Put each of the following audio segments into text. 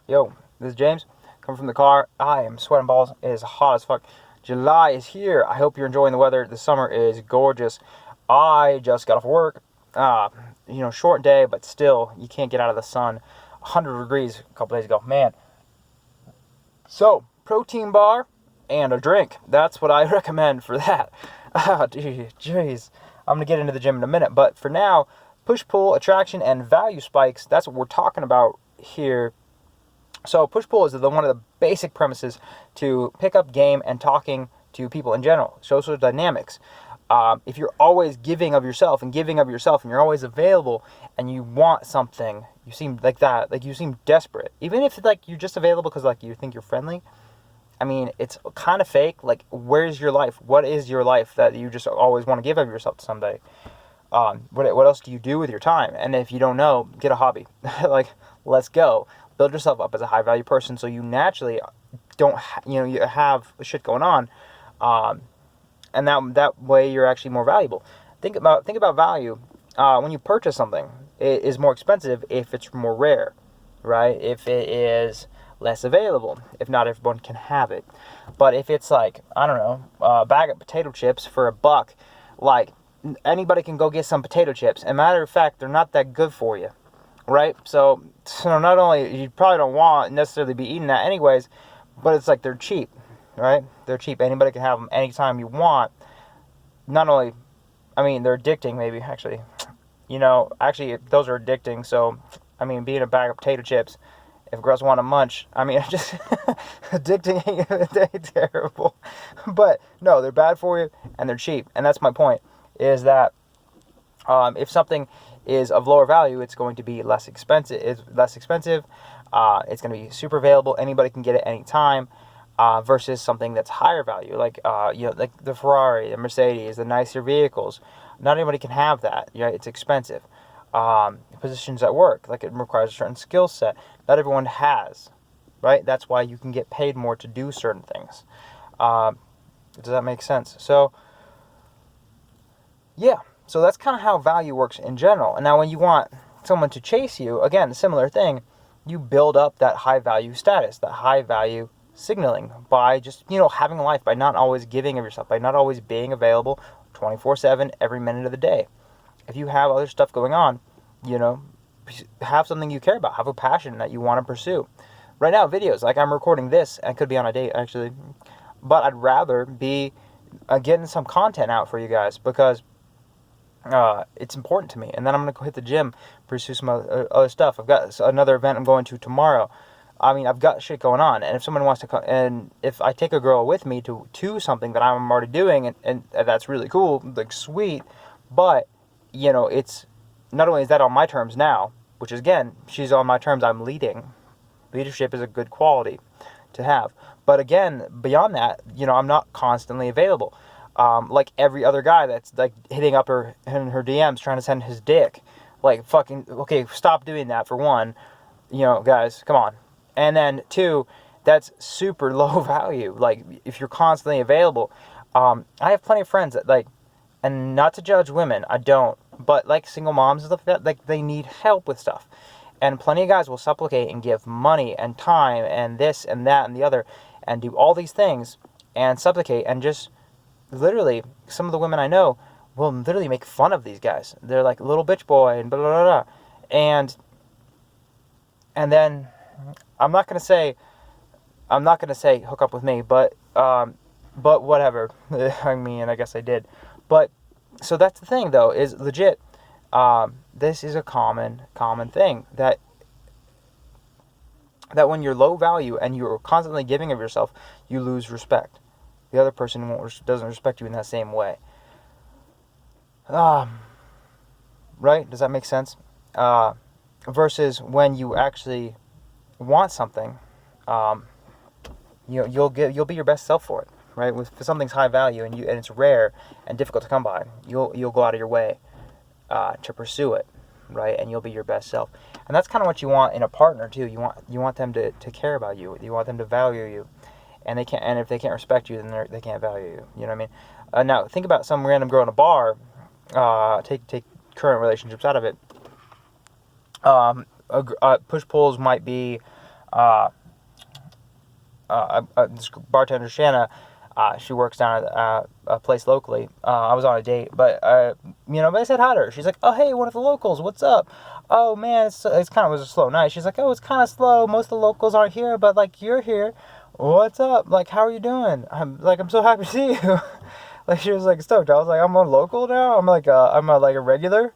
Yo, this is James. Coming from the car. I am sweating balls. It is hot as fuck. July is here. I hope you're enjoying the weather. The summer is gorgeous. I just got off work. Short day, but still, you can't get out of the sun. 100 degrees a couple days ago. Man. So, protein bar and a drink. That's what I recommend for that. Jeez. I'm going to get into the gym in a minute. But for now, push-pull, attraction, and value spikes. That's what we're talking about here. So push-pull is one of the basic premises to pick up game and talking to people in general. Social dynamics. If you're always giving of yourself and you're always available and you want something, you seem like that, like you seem desperate. Even if like you're just available because like you think you're friendly. I mean, it's kind of fake. Like, where's your life? What is your life that you just always want to give of yourself to somebody? What else do you do with your time? And if you don't know, get a hobby. Like, let's go. Build yourself up as a high value person so you naturally don't, you have shit going on. And that way you're actually more valuable. Think about value. When you purchase something, it is more expensive if it's more rare, right? If it is less available, if not everyone can have it. But if it's like, I don't know, a bag of potato chips for $1, like anybody can go get some potato chips. And matter of fact, they're not that good for you, right? So not only, you probably don't want necessarily be eating that anyways, but it's like they're cheap, right? They're cheap. Anybody can have them anytime you want. Not only, I mean, they're addicting maybe, actually. Actually, those are addicting. So, I mean, being a bag of potato chips, if girls want to munch, I mean, just addicting ain't terrible. But, no, they're bad for you, and they're cheap. And that's my point, is that if something is of lower value, it's going to be less expensive. It's going to be super available. Anybody can get it anytime. Versus something that's higher value, like like the Ferrari, the Mercedes, the nicer vehicles. Not everybody can have that. It's expensive. Positions at work, like it requires a certain skill set. Not everyone has, right? That's why you can get paid more to do certain things. Does that make sense? So, yeah. So that's kind of how value works in general. And now when you want someone to chase you, again, similar thing, you build up that high value status, that high value signaling by just, having a life, by not always giving of yourself, by not always being available 24/7 every minute of the day. If you have other stuff going on, have something you care about, have a passion that you want to pursue. Right now, videos, like I'm recording this, I could be on a date actually, but I'd rather be getting some content out for you guys because it's important to me. And then I'm going to go hit the gym, pursue some other stuff. I've got another event I'm going to tomorrow. I mean, I've got shit going on, and if someone wants to come, and if I take a girl with me to something that I'm already doing, and that's really cool, like sweet, but, it's, not only is that on my terms now, which is, again, she's on my terms, I'm leading. Leadership is a good quality to have. But again, beyond that, I'm not constantly available. Like every other guy that's like hitting up her in her DMs trying to send his dick. Like, fucking, okay, stop doing that for one. Guys, come on. And then, 2, that's super low value. Like, if you're constantly available. I have plenty of friends that, like, and not to judge women, I don't, but, like, single moms and stuff like that, like, they need help with stuff. And plenty of guys will supplicate and give money and time and this and that and the other and do all these things and supplicate and just literally, some of the women I know will literally make fun of these guys. They're like, little bitch boy and blah, blah, blah, blah. And then, I'm not gonna say hook up with me, but whatever. I mean, I guess I did. But so that's the thing, though, is legit. This is a common thing that when you're low value and you're constantly giving of yourself, you lose respect. The other person doesn't respect you in that same way. Right? Does that make sense? Versus when you actually want something, you'll be your best self for it, right? If something's high value and it's rare and difficult to come by, you'll go out of your way to pursue it, right? And you'll be your best self. And that's kind of what you want in a partner too. You want them to care about you. You want them to value you, and if they can't respect you, then they can't value you. You know what I mean? Now think about some random girl in a bar. Take current relationships out of it. Push pulls might be This bartender Shanna, she works down at a place locally. I was on a date, but but I said hi to her. She's like, "Oh, hey, one of the locals. What's up?" "Oh man, it's kind of was a slow night." She's like, "Oh, it's kind of slow. Most of the locals aren't here, but like you're here. What's up? Like, how are you doing?" I'm so happy to see you." Like, she was like stoked. I was like, "I'm a local now. I'm a regular."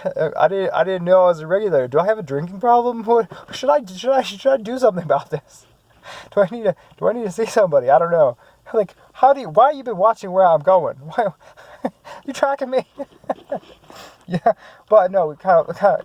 I didn't know I was a regular. Do I have a drinking problem? What should I do something about this? Do I need to see somebody? I don't know. Like, why have you been watching where I'm going? Why you tracking me? Yeah, but no,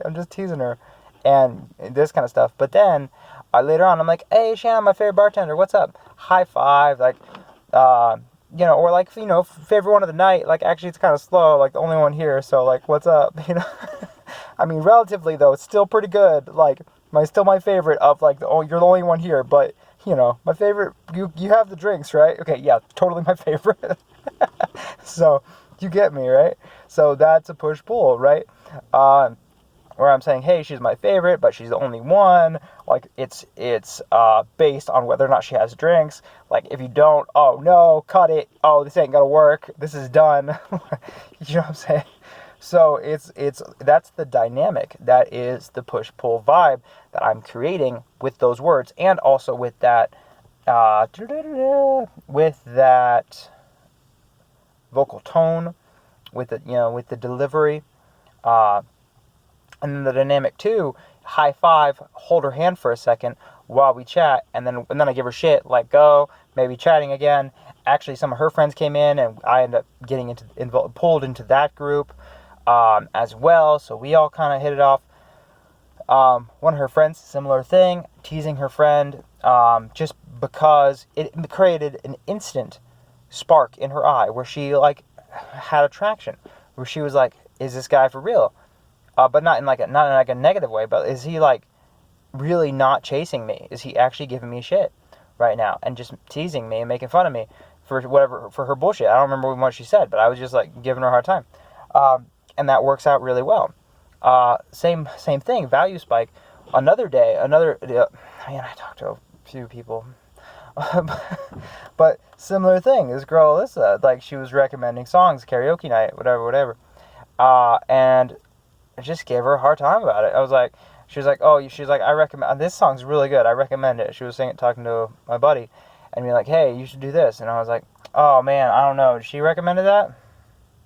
I'm just teasing her and this kind of stuff. But then later on, I'm like, "Hey, Shannon, my favorite bartender. What's up?" High five, like, or like, favorite one of the night. Like, actually, it's kind of slow. Like, the only one here. So, like, what's up? I mean, relatively though, it's still pretty good. Like, still my favorite of like you're the only one here, but my favorite. You have the drinks, right? Okay, yeah, totally my favorite. So you get me, right? So that's a push pull, right? Where I'm saying, hey, she's my favorite, but she's the only one. Like, it's based on whether or not she has drinks. Like, if you don't, oh no, cut it. Oh, this ain't gonna work. This is done. You know what I'm saying? So that's the dynamic. That is the push pull vibe that I'm creating with those words, and also with that vocal tone, with the delivery, and then the dynamic too. High five, hold her hand for a second while we chat, and then I give her shit, let go, maybe chatting again. Actually, some of her friends came in, and I end up getting pulled into that group as well. So we all kind of hit it off. One of her friends, similar thing, teasing her friend, just because it created an instant spark in her eye where she like had attraction, where she was like, "Is this guy for real?" But not in like a negative way. But is he like really not chasing me? Is he actually giving me shit right now and just teasing me and making fun of me for her bullshit? I don't remember what she said, but I was just like giving her a hard time, and that works out really well. Same thing. Value spike. Another day. Man, I talked to a few people. But similar thing. This girl Alyssa, like, she was recommending songs, karaoke night, whatever. And I just gave her a hard time about it. She was like, I recommend this song's really good. I recommend it. She was talking to my buddy, and be like, hey, you should do this. And I was like, oh man, I don't know. She recommended that.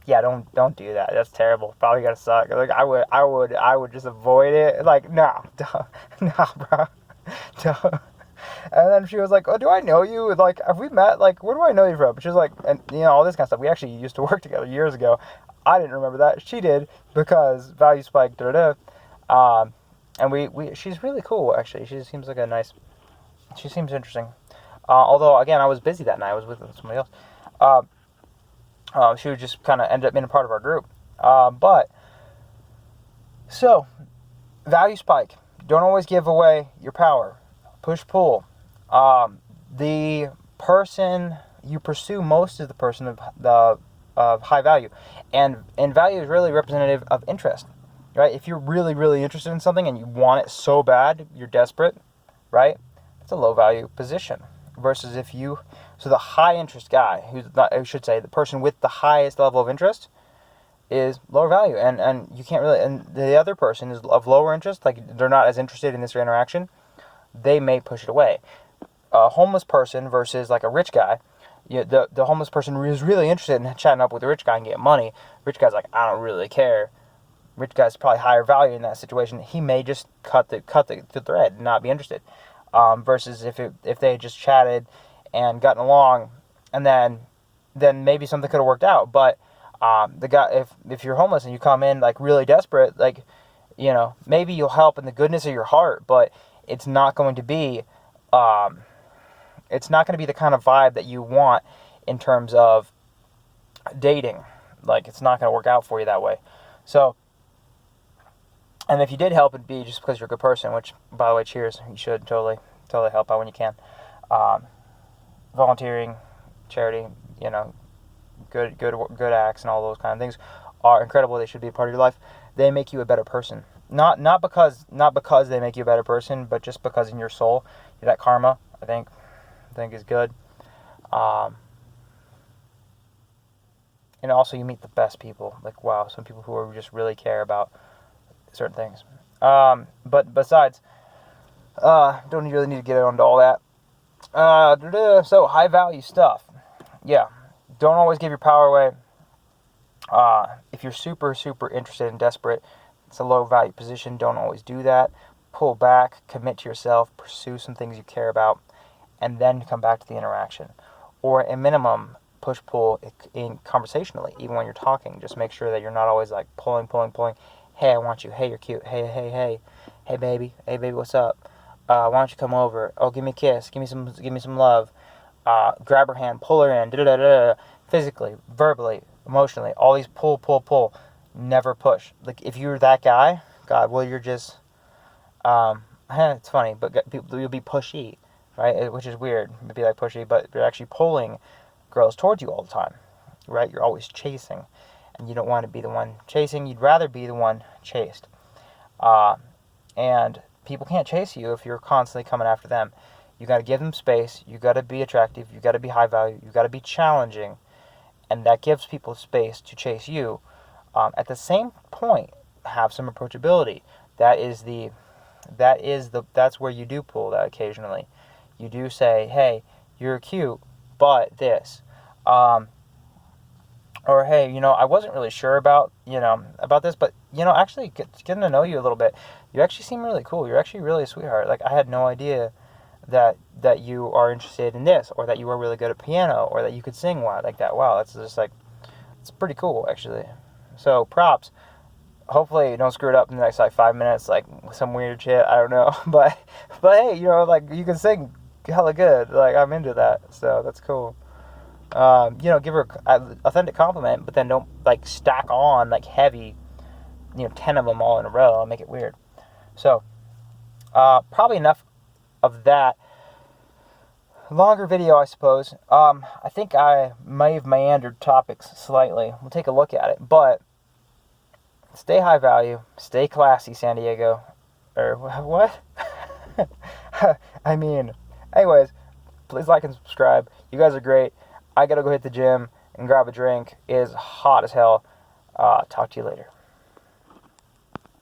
Yeah, don't do that. That's terrible. Probably gonna suck. Like, I would just avoid it. Like, no, bro, don't. And then she was like, "Oh, do I know you? Like, have we met? Like, where do I know you from?" She was like, and all this kind of stuff. We actually used to work together years ago. I didn't remember that. She did, because value spike. And she's really cool, actually. She seems interesting. Although, again, I was busy that night. I was with somebody else. She would just kind of end up being a part of our group. So, value spike. Don't always give away your power. Push pull. The person you pursue most is the person of high value, and value is really representative of interest, right? If you're really, really interested in something and you want it so bad, you're desperate, right? It's a low value position. Versus so the high interest guy, the person with the highest level of interest, is lower value, and you can't really. And the other person is of lower interest, like they're not as interested in this interaction. They may push it away. A homeless person versus like a rich guy. The homeless person is really interested in chatting up with the rich guy and getting money. Rich guy's like, I don't really care. Rich guy's probably higher value in that situation. He may just cut the thread and not be interested. Versus if they had just chatted and gotten along, and then maybe something could have worked out. But the guy, if you're homeless and you come in like really desperate, like, maybe you'll help in the goodness of your heart, but it's not going to be the kind of vibe that you want in terms of dating. Like, it's not going to work out for you that way. So, and if you did help, it'd be just because you're a good person, which, by the way, cheers. You should totally help out when you can. Volunteering, charity, good acts and all those kind of things are incredible. They should be a part of your life. They make you a better person. Not because they make you a better person, but just because in your soul, that karma, I think is good. Um, and also you meet the best people. Like, wow, some people who just really care about certain things. But besides, don't really need to get into all that. So high value stuff. Yeah, don't always give your power away. If you're super, super interested and desperate, it's a low value position. Don't always do that. Pull back, commit to yourself, pursue some things you care about, and then come back to the interaction. Or at minimum, push pull in conversationally, even when you're talking. Just make sure that you're not always like pulling, pulling, pulling. Hey, I want you. Hey, you're cute. Hey, hey, hey. Hey, baby. Hey, baby, what's up? Why don't you come over? Oh, give me a kiss. Give me some love. Grab her hand, pull her in. Da da da da. Physically, verbally, emotionally, all these pull, pull, pull. Never push. Like if you're that guy, God, well, you're just. It's funny, but you'll be pushy, right? Which is weird. It'd be like pushy, but you're actually pulling girls towards you all the time, right? You're always chasing, and you don't want to be the one chasing. You'd rather be the one chased. And people can't chase you if you're constantly coming after them. You got to give them space. You got to be attractive. You got to be high value. You got to be challenging, and that gives people space to chase you. At the same point, have some approachability. That's where you do pull that occasionally. You do say, hey, you're cute, but this. Or hey, I wasn't really sure about this, but actually getting to know you a little bit, you actually seem really cool. You're actually really a sweetheart. Like I had no idea that you are interested in this, or that you were really good at piano, or that you could sing like that. Wow, that's just like it's pretty cool actually. So props. Hopefully you don't screw it up in the next like 5 minutes, like some weird shit. I don't know, but hey, like you can sing hella good. Like I'm into that, so that's cool. Give her an authentic compliment, but then don't like stack on like heavy, 10 of them all in a row and make it weird. So, probably enough of that. Longer video, I suppose. I think I may have meandered topics slightly. We'll take a look at it, but stay high value, stay classy, San Diego. Or what? I mean, anyways, please like and subscribe. You guys are great. I gotta go hit the gym and grab a drink. It is hot as hell. Talk to you later.